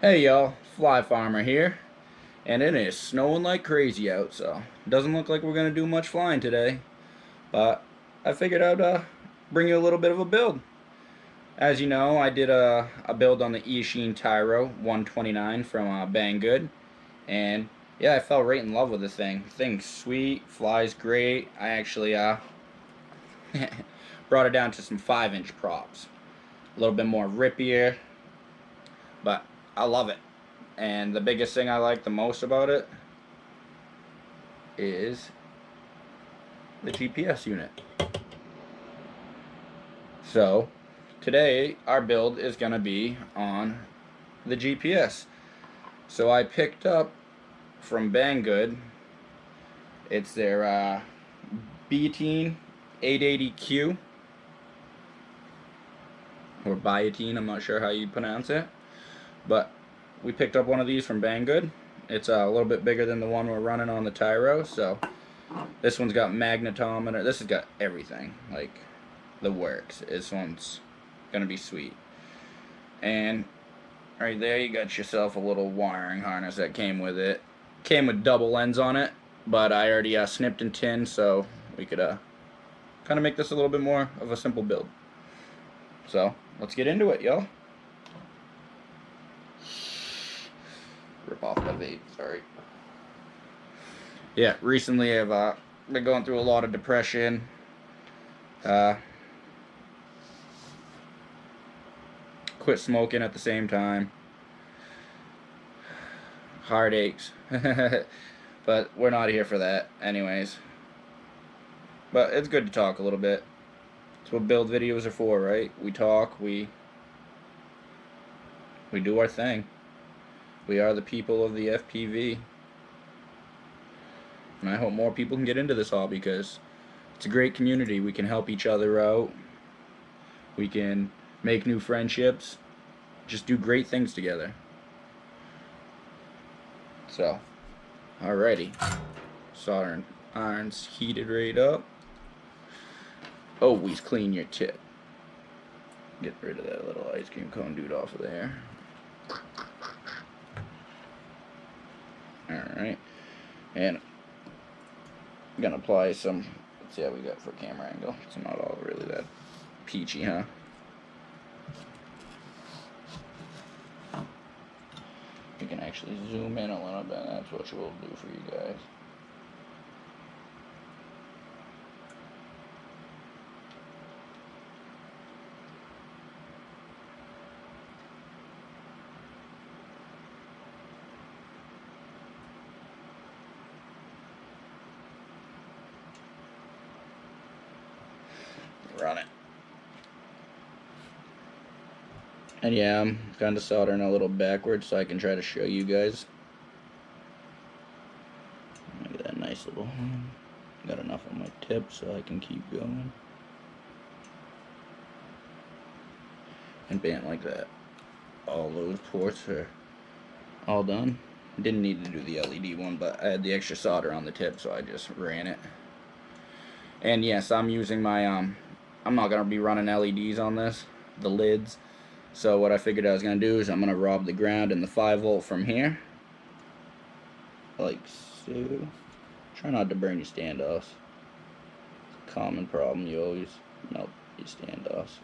Hey y'all, Fly Farmer here, and it is snowing like crazy out, so it doesn't look like we're gonna do much flying today. But I figured I'd bring you a little bit of a build. As you know, I did a build on the Eachine Tyro 129 from Banggood, and yeah, I fell right in love with the thing. Thing's sweet, flies great. I actually brought it down to some 5-inch props, a little bit more rippier, but I love it. And the biggest thing I like the most about it is the GPS unit. So today our build is going to be on the GPS. So I picked up from Banggood, it's their Biotine 880Q, or Biotine, I'm not sure how you pronounce it, but we picked up one of these from Banggood. It's a little bit bigger than the one we're running on the Tyro, so this one's got magnetometer. This has got everything, like the works. This one's gonna be sweet. And right there, you got yourself a little wiring harness that came with it. Came with double ends on it, but I already snipped and tinned, so we could kind of make this a little bit more of a simple build. So let's get into it, y'all. Rip off the vape. Sorry. Yeah, recently I've been going through a lot of depression. Quit smoking at the same time. Heartaches. But we're not here for that, anyways. But it's good to talk a little bit. That's what build videos are for, right? We talk, we do our thing. We are the people of the FPV. And I hope more people can get into this hobby because it's a great community. We can help each other out. We can make new friendships. Just do great things together. So, alrighty. Soldering iron's heated right up. Always clean your tip. Get rid of that little ice cream cone dude off of there. Alright. And I'm gonna apply some, let's see how we got for camera angle. It's not all really that peachy, huh? You can actually zoom in a little bit. That's what we'll do for you guys. Run it. And yeah, I'm kind of soldering a little backwards so I can try to show you guys. Look at that nice little, got enough on my tip so I can keep going. And bam, like that. All those ports are all done. Didn't need to do the LED one, but I had the extra solder on the tip, so I just ran it. And yes, I'm using my, I'm not going to be running LEDs on this, the lids. So what I figured I was going to do is I'm going to rob the ground in the 5-volt from here. Like so. Try not to burn your standoffs. Common problem, you always melt your standoffs.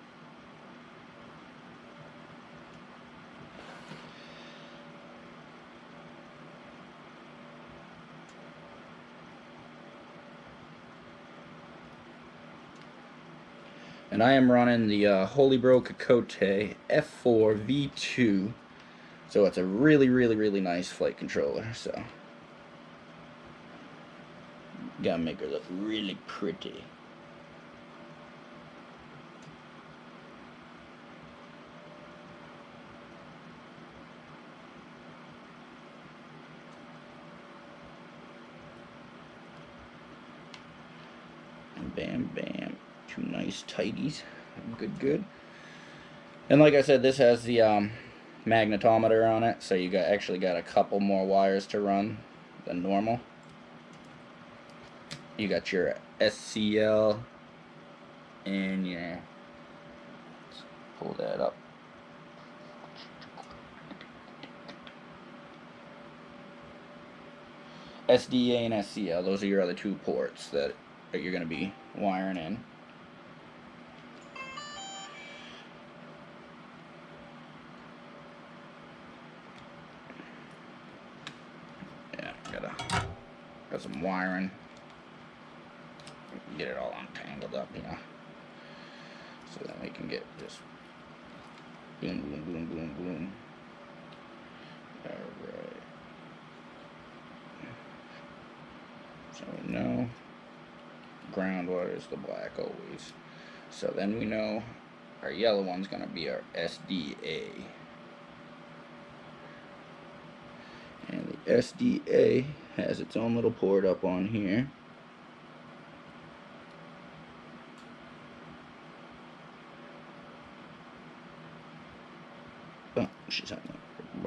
And I am running the Holybro Kokote F4 V2. So it's a really, really, really nice flight controller. So gotta make her look really pretty. And bam, bam. Two nice tighties. Good, good. And like I said, this has the magnetometer on it, so you actually got a couple more wires to run than normal. You got your SCL, and yeah, let's pull that up. SDA and SCL, those are your other two ports that you're going to be wiring in. Yeah, got some wiring. Get it all untangled up, you know, so that we can get just boom, boom, boom, boom, boom. Alright. So we know ground wire is the black always. So then we know our yellow one's going to be our SDA. And the SDA has its own little port up on here. Oh, she's on the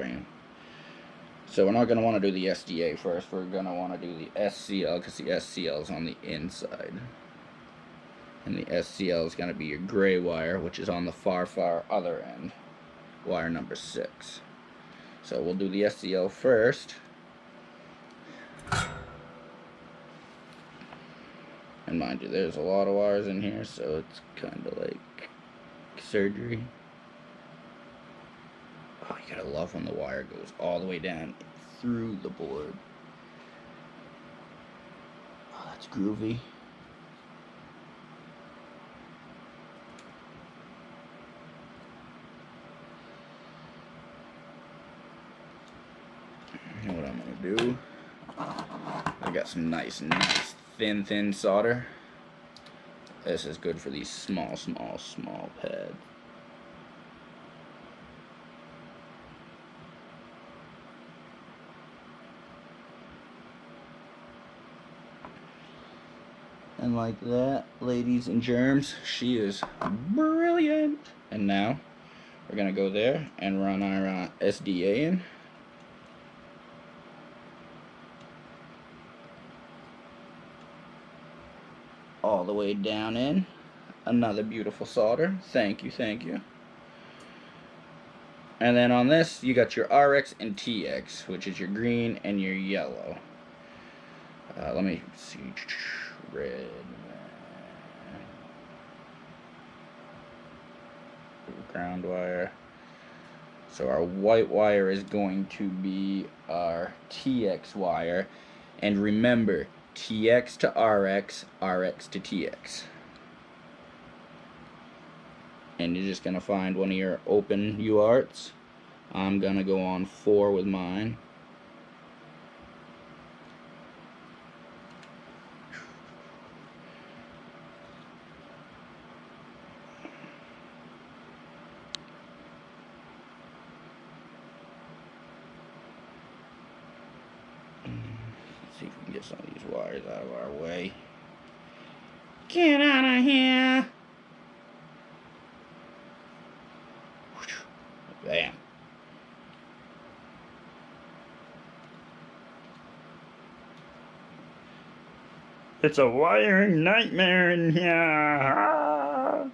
bam. So we're not going to want to do the SDA first. We're going to want to do the SCL because the SCL is on the inside. And the SCL is going to be your gray wire, which is on the far other end. Wire number 6. So we'll do the SCL first. And mind you, there's a lot of wires in here, so it's kind of like surgery. Oh, you gotta love when the wire goes all the way down through the board. Oh, that's groovy. You know what I'm gonna do? I got some nice thin solder. This is good for these small pads. And like that, ladies and germs, she is brilliant. And now we're gonna go there and run our SDA in. All the way down in. Another beautiful solder. Thank you, thank you. And then on this, you got your RX and TX, which is your green and your yellow. Let me see. Red. Ground wire. So our white wire is going to be our TX wire. And remember, TX to RX, RX to TX. And you're just going to find one of your open UARTs. I'm going to go on 4 with mine. Let's see if we can get some of these wires out of our way. Get out of here! Bam. It's a wiring nightmare in here.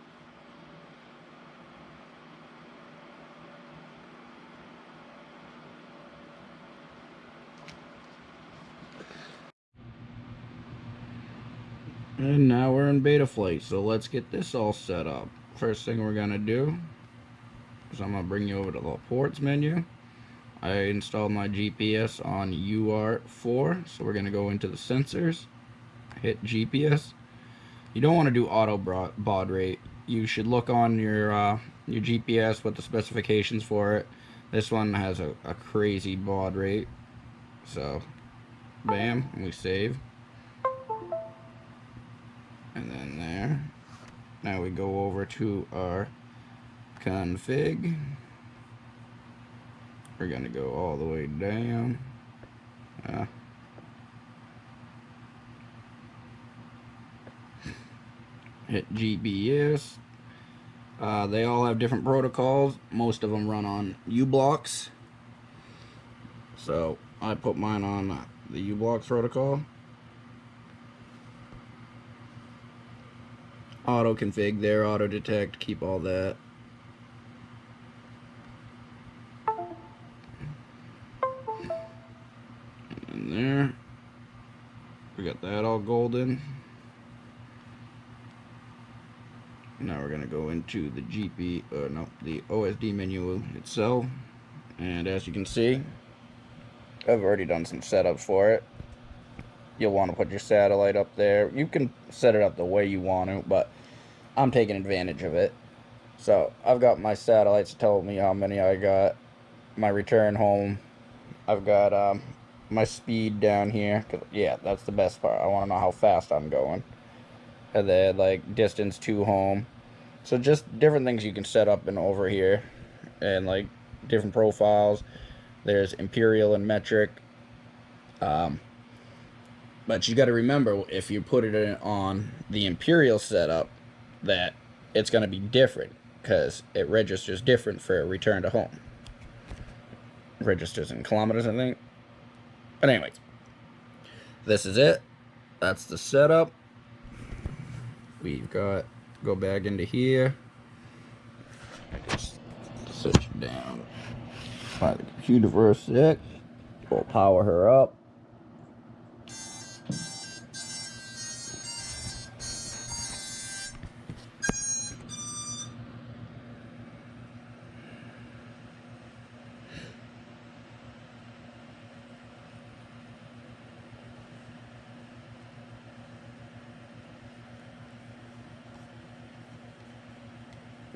And now we're in Betaflight, so let's get this all set up. First thing we're gonna do is I'm gonna bring you over to the ports menu. I installed my GPS on UART4, so we're gonna go into the sensors, hit GPS. You don't want to do auto baud rate. You should look on your GPS what the specifications for it. This one has a crazy baud rate. So, bam, and we save. And then there. Now we go over to our config. We're gonna go all the way down. Hit GPS. They all have different protocols. Most of them run on uBlocks. So I put mine on the uBlocks protocol. Auto config there, auto detect, keep all that. And there. all golden. Now we're gonna go into the the OSD menu itself, and as you can see, I've already done some setups for it. You'll want to put your satellite up there. You can set it up the way you want to, but I'm taking advantage of it. So I've got my satellites telling me how many I got. My return home. I've got my speed down here. 'Cause, yeah, that's the best part. I want to know how fast I'm going. And then like distance to home. So just different things you can set up in over here, and like different profiles. There's imperial and metric. But you got to remember, if you put it on the imperial setup, that it's going to be different because it registers different for a return to home. It registers in kilometers, I think. But anyways, this is it. That's the setup. We've got, go back into here. Just sit you down by the computer for a sec. We'll power her up.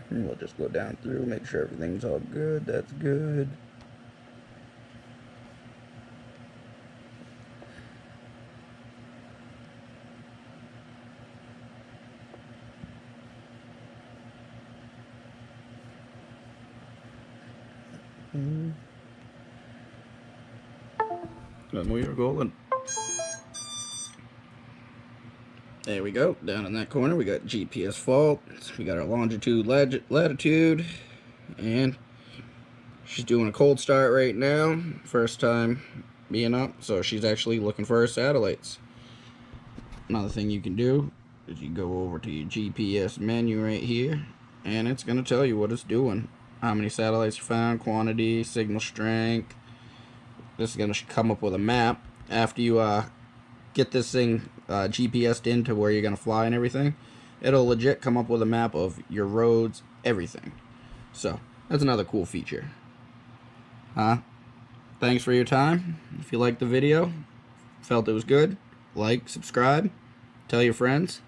And we'll just go down through, make sure everything's all good. That's good. And we are golden. There we go. Down in that corner, we got GPS fault. We got our longitude, latitude, and she's doing a cold start right now. First time being up, so she's actually looking for her satellites. Another thing you can do is you go over to your GPS menu right here, and it's going to tell you what it's doing. How many satellites you found, quantity, signal strength. This is going to come up with a map. After you get this thing GPS'd into where you're going to fly and everything, it'll legit come up with a map of your roads, everything. So, that's another cool feature. Thanks for your time. If you liked the video, felt it was good, like, subscribe, tell your friends.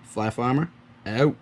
Fly Farmer, out.